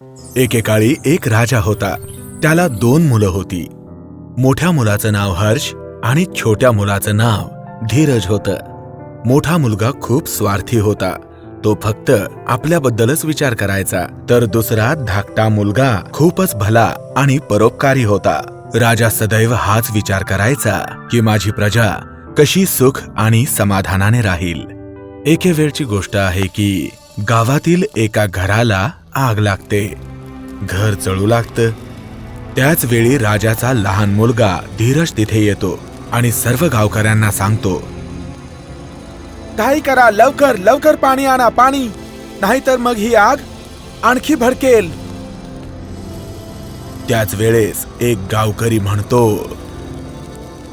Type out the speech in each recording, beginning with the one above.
एकेकाळी एक राजा होता. त्याला 2 मुलं होती. मोठ्या मुलाचं नाव हर्ष आणि छोट्या मुलाचं नाव धीरज होतं. मोठा मुलगा खूप स्वार्थी होता. तो फक्त आपल्याबद्दलच विचार करायचा. तर दुसरा धाकटा मुलगा खूपच भला आणि परोपकारी होता. राजा सदैव हाच विचार करायचा की माझी प्रजा कशी सुख आणि समाधानाने राहील. एके वेळची गोष्ट आहे की गावातील एका घराला आग लागते. घर जळू लागतं. त्याच वेळी राजाचा लहान मुलगा धीरज तिथे येतो आणि सर्व गावकऱ्यांना सांगतो, काही करा, लवकर लवकर पाणी आणा, पाणी, नाहीतर मग ही आग आणखी भडकेल. त्याच वेळेस एक गावकरी म्हणतो,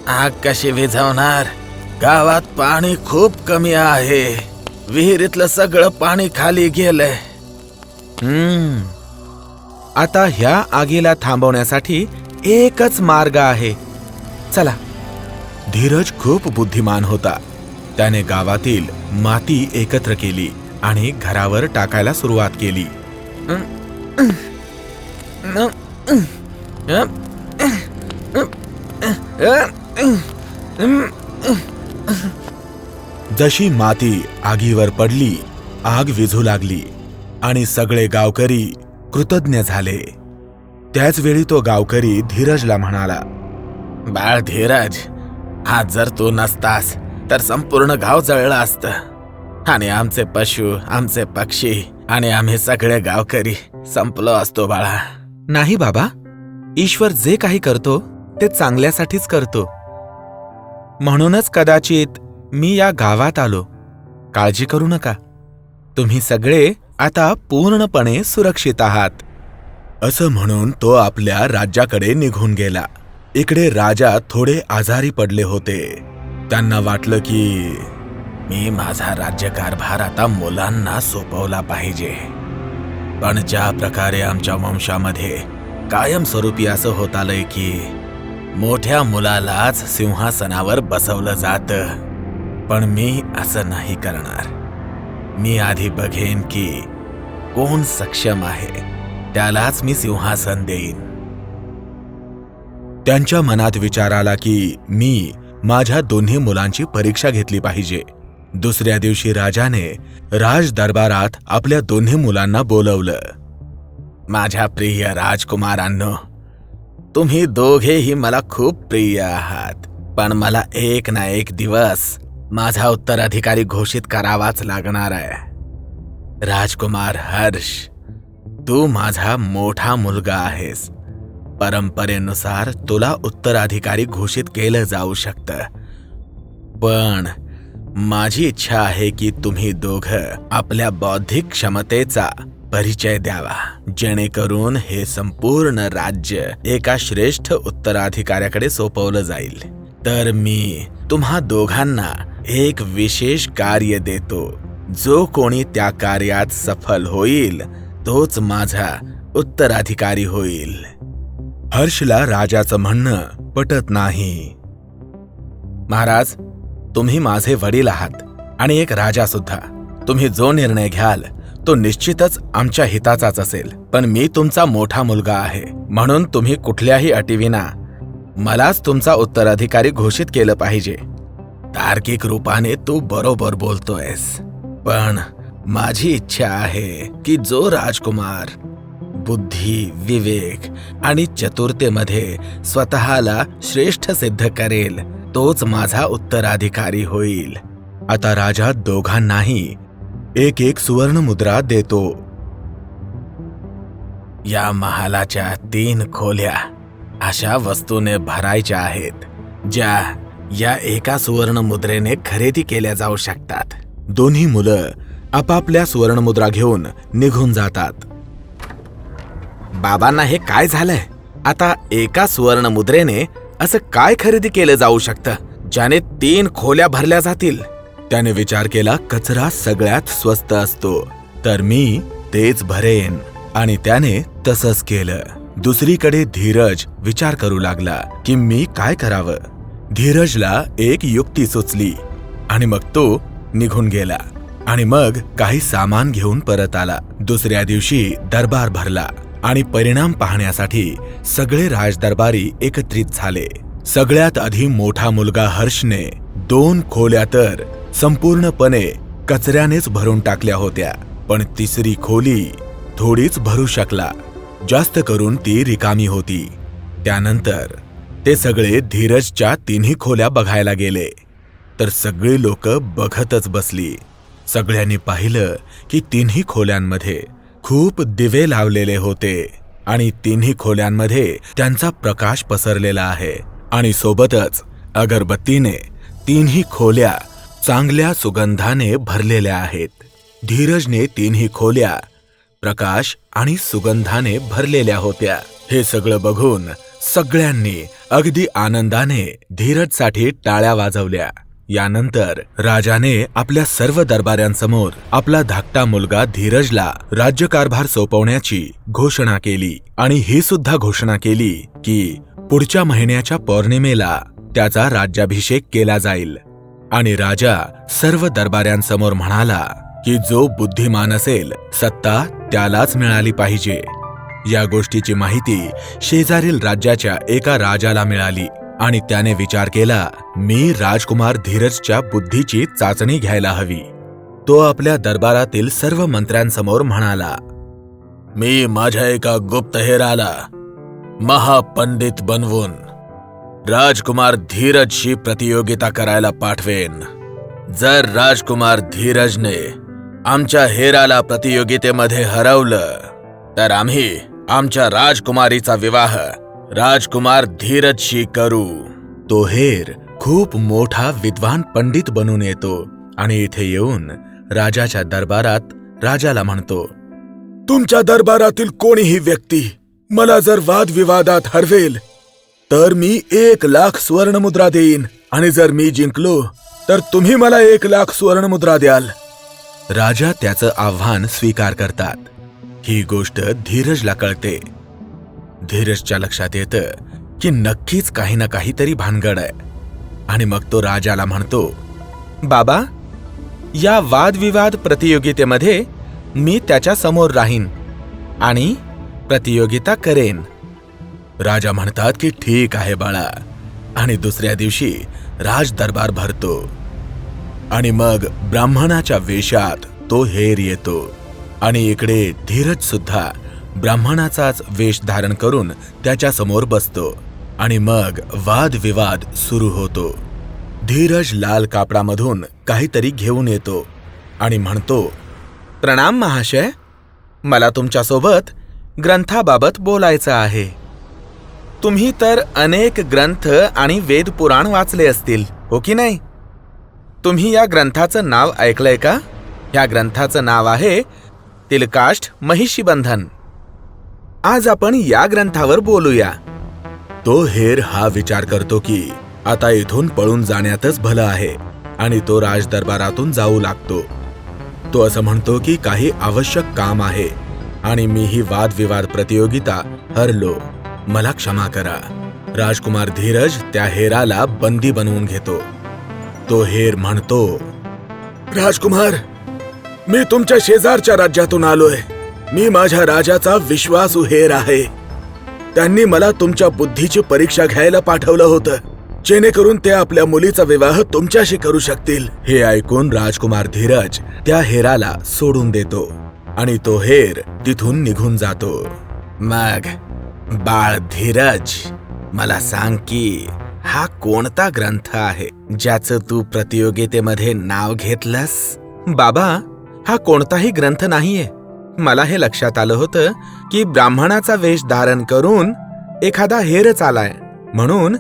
आग कशी विझवणार? गावात पाणी खूप कमी आहे. विहिरीतलं सगळं पाणी खाली गेलंय. आता ह्या आगीला थांबवण्यासाठी एकच मार्ग आहे. चला. धीरज खूप बुद्धिमान होता. त्याने गावातील माती एकत्र केली आणि घरावर टाकायला सुरुवात केली. जशी माती आगीवर पडली, आग विझू लागली आणि सगळे गावकरी कृतज्ञ झाले. त्याच वेळी तो गावकरी धीरजला म्हणाला, बाळ धीरज, आज जर तू नसतास तर संपूर्ण गाव जळलं असतं आणि आमचे पशु, आमचे पक्षी आणि आम्ही सगळे गावकरी संपलो असतो बाळा. नाही बाबा, ईश्वर जे काही करतो ते चांगल्यासाठीच करतो. म्हणूनच कदाचित मी या गावात आलो. काळजी करू नका. तुम्ही सगळे आता पूर्णपणे सुरक्षित आहात. असं म्हणून तो आपल्या राज्याकडे निघून गेला. इकडे राजा थोडे आजारी पडले होते. त्यांना वाटलं की मी माझा राज्यकारभार आता मुलांना सोपवला पाहिजे. पण ज्या प्रकारे आमच्या वंशामध्ये कायमस्वरूपी असं होत आलंय की मोठ्या मुलालाच सिंहासनावर बसवलं जातं. पण मी असं नाही करणार. मी आधी बघेन की कोण सक्षम आहे, त्यालाच मी सिंहासन देईन. त्यांच्या मनात विचार आला की मी माझ्या दोन्ही मुलांची परीक्षा घेतली पाहिजे. दुसऱ्या दिवशी राजाने राज दरबारात आपल्या दोन्ही मुलांना बोलवलं. माझ्या प्रिय राजकुमारांनो, तुम्ही दोघेही मला खूप प्रिय आहात. पण मला एक ना एक दिवस माझा उत्तराधिकारी घोषित करावाच लागणार आहे. राजकुमार हर्ष, तू माझा मोठा मुलगा आहेस. परंपरेनुसार तुला उत्तराधिकारी घोषित केलं जाऊ शकतं. पण माझी इच्छा आहे की तुम्ही दोघं आपल्या बौद्धिक क्षमतेचा परिचय द्यावा, जेणेकरून हे संपूर्ण राज्य एका श्रेष्ठ उत्तराधिकाऱ्याकडे सोपवलं जाईल. तर मी तुम्हा दोघांना एक विशेष कार्य देतो. जो कोणी त्या कार्यात सफल होईल तोच माझा उत्तराधिकारी होईल. हर्षला राजाचं म्हणणं पटत नाही. महाराज, तुम्ही माझे वडील आहात आणि एक राजा सुद्धा. तुम्ही जो निर्णय घ्याल तो निश्चितच आमच्या हिताचाच असेल. पण मी तुमचा मोठा मुलगा आहे, म्हणून तुम्ही कुठल्याही अटीविना मलाच तुमचा उत्तराधिकारी घोषित केलं पाहिजे. तार्किक रूपाने तू बरोबर बोलतोयस, पण माझी इच्छा आहे की जो राजकुमार बुद्धी, विवेक आणि चतुरतेमध्ये स्वतःला श्रेष्ठ सिद्ध करेल तोच माझा उत्तराधिकारी होईल. आता राजा दोघांनाही एक एक सुवर्ण मुद्रा देतो. या महालाच्या 3 खोल्या अशा वस्तूने भरायच्या आहेत, ज्या या एका सुवर्ण मुद्रेने खरेदी केल्या जाऊ शकतात. दोन्ही मुलं आपापल्या सुवर्ण मुद्रा घेऊन निघून जातात. बाबांना हे काय झालंय? आता एका सुवर्ण मुद्रेने असं काय खरेदी केलं जाऊ शकतं ज्याने 3 खोल्या भरल्या जातील? त्याने विचार केला, कचरा सगळ्यात स्वस्त असतो, तर मी तेच भरेन. आणि त्याने तसंच केलं. दुसरीकडे धीरज विचार करू लागला की मी काय करावं. धीरजला एक युक्ती सुचली आणि मग तो निघून गेला आणि मग काही सामान घेऊन परत आला. दुसऱ्या दिवशी दरबार भरला आणि परिणाम पाहण्यासाठी सगळे राजदरबारी एकत्रित झाले. सगळ्यात आधी मोठा मुलगा हर्षने 2 खोल्या तर संपूर्णपणे कचऱ्यानेच भरून टाकल्या होत्या, पण तिसरी खोली थोडीच भरू शकला. जास्त करून ती रिकामी होती. त्यानंतर ते सगळे धीरजच्या 3 खोल्या बघायला गेले, तर सगळी लोक बघतच बसली. सगळ्यांनी पाहिलं की 3 खोल्यांमध्ये खूप दिवे लावलेले होते आणि 3 खोल्यांमध्ये त्यांचा प्रकाश पसरलेला आहे आणि सोबतच अगरबत्तीने 3 खोल्या चांगल्या सुगंधाने भरलेल्या आहेत. धीरजने 3 खोल्या प्रकाश आणि सुगंधाने भरलेल्या होत्या. हे सगळं बघून सगळ्यांनी अगदी आनंदाने धीरजसाठी टाळ्या वाजवल्या. यानंतर राजाने आपल्या सर्व दरबाऱ्यांसमोर आपला धाकटा मुलगा धीरजला राज्यकारभार सोपवण्याची घोषणा केली आणि ही सुद्धा घोषणा केली की पुढच्या महिन्याच्या पौर्णिमेला त्याचा राज्याभिषेक केला जाईल. आणि राजा सर्व दरबाऱ्यांसमोर म्हणाला की जो बुद्धिमान असेल सत्ता त्यालाच मिळाली पाहिजे. या गोष्टीची माहिती शेजारील राज्याच्या एका राजाला मिळाली आणि त्याने विचार केला, मी राजकुमार धीरजच्या बुद्धीची चाचणी घ्यायला हवी. तो आपल्या दरबारातील सर्व मंत्र्यांसमोर म्हणाला, मी माझ्या एका गुप्तहेराला महापंडित बनवून राजकुमार धीरजशी प्रतियोगिता करायला पाठवेन. जर राजकुमार धीरजने आमच्या हेराला प्रतियोगितेमध्ये हरवलं तर आम्ही आमच्या राजकुमारीचा विवाह राजकुमार धीरजशी करू. तो हेर खूप मोठा विद्वान पंडित बनून येतो आणि इथे येऊन राजाच्या दरबारात राजाला म्हणतो, तुमच्या दरबारातील कोणीही व्यक्ती मला जर वादविवादात हरवेल तर मी 1,00,000 सुवर्णमुद्रा देईन आणि जर मी जिंकलो तर तुम्ही मला 1,00,000 सुवर्णमुद्रा द्याल. राजा त्याचं आव्हान स्वीकार करतात. ही गोष्ट धीरजला कळते. धीरजच्या लक्षात येतं की नक्कीच काही ना काहीतरी भानगड आहे आणि मग तो राजाला म्हणतो, बाबा, या वादविवाद प्रतियोगितेमध्ये मी त्याच्या समोर राहीन आणि प्रतियोगिता करेन. राजा म्हणतात की ठीक आहे बाळा. आणि दुसऱ्या दिवशी राज दरबार भरतो आणि मग ब्राह्मणाच्या वेशात तो हेर येतो आणि इकडे धीरज सुद्धा ब्राह्मणाचाच वेश धारण करून त्याच्या समोर बसतो आणि मग वादविवाद सुरू होतो. धीरज लाल कापडामधून काहीतरी घेऊन येतो आणि म्हणतो, प्रणाम महाशय, मला तुमच्यासोबत ग्रंथाबाबत बोलायचं आहे. तुम्ही तर अनेक ग्रंथ आणि वेदपुराण वाचले असतील, हो की नाही? तुम्ही या ग्रंथाचं नाव ऐकलंय का? या ग्रंथाचं नाव आहे तिलकाष्ठ महिषीबंधन. आज आपण या ग्रंथावर बोलूया. तो हेर हा विचार करतो की आता इथून पळून जाण्यातच भलं आहे आणि तो राजदरबारातून जाऊ लागतो. तो असं म्हणतो की काही आवश्यक काम आहे आणि मी ही वादविवाद प्रतियोगिता हरलो, मला क्षमा करा. राजकुमार धीरज त्या हेराला बंदी बनवून घेतो. तो हेर म्हणतो, राजकुमार, मी तुमच्या शेजारच्या राज्यातून आलोय. मी माझ्या राजाचा विश्वासू हेर आहे. त्यांनी मला तुमच्या बुद्धीची परीक्षा घ्यायला पाठवलं होतं, जेणेकरून ते आपल्या मुलीचा विवाह तुमच्याशी करू शकतील. हे ऐकून राजकुमार धीरज त्या हेराला सोडून देतो आणि तो हेर तिथून निघून जातो. मग बाळ धीरज, मला सांग की हा कोणता ग्रंथ आहे ज्याचं तू प्रतियोगितेमध्ये नाव घेतलंस? बाबा, हा कोणताही ग्रंथ नाहीये. मला हे लक्षात आलं होतं की ब्राह्मणाचा वेश धारण करून एखादा हेरच आलाय, म्हणून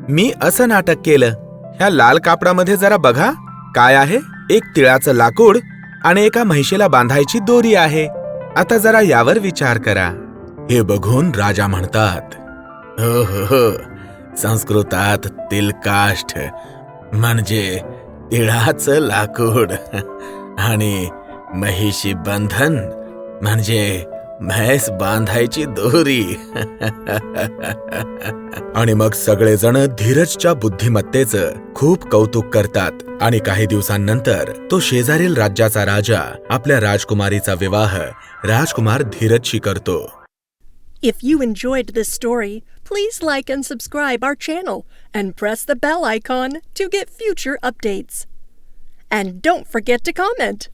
मी असं नाटक केलं. ह्या लाल कापडामध्ये जरा बघा काय आहे. एक तिळाचं लाकूड आणि एका म्हैशीला बांधायची दोरी आहे. आता जरा यावर विचार करा. हे बघून राजा म्हणतात, हो हो हो, संस्कृतात तिलकाष्ठ म्हणजे तिळाचं लाकूड आणि महिषी बंधन म्हणजे म्हैस बांधायची दोरी. आणि मग सगळेजण धीरजच्या बुद्धिमत्तेचं खूप कौतुक करतात आणि काही दिवसांनंतर तो शेजारील राज्याचा राजा आपल्या राजकुमारीचा विवाह राजकुमार धीरजशी करतो. If you enjoyed this story, please like and subscribe our channel and press the bell icon to get future updates. And don't forget to comment.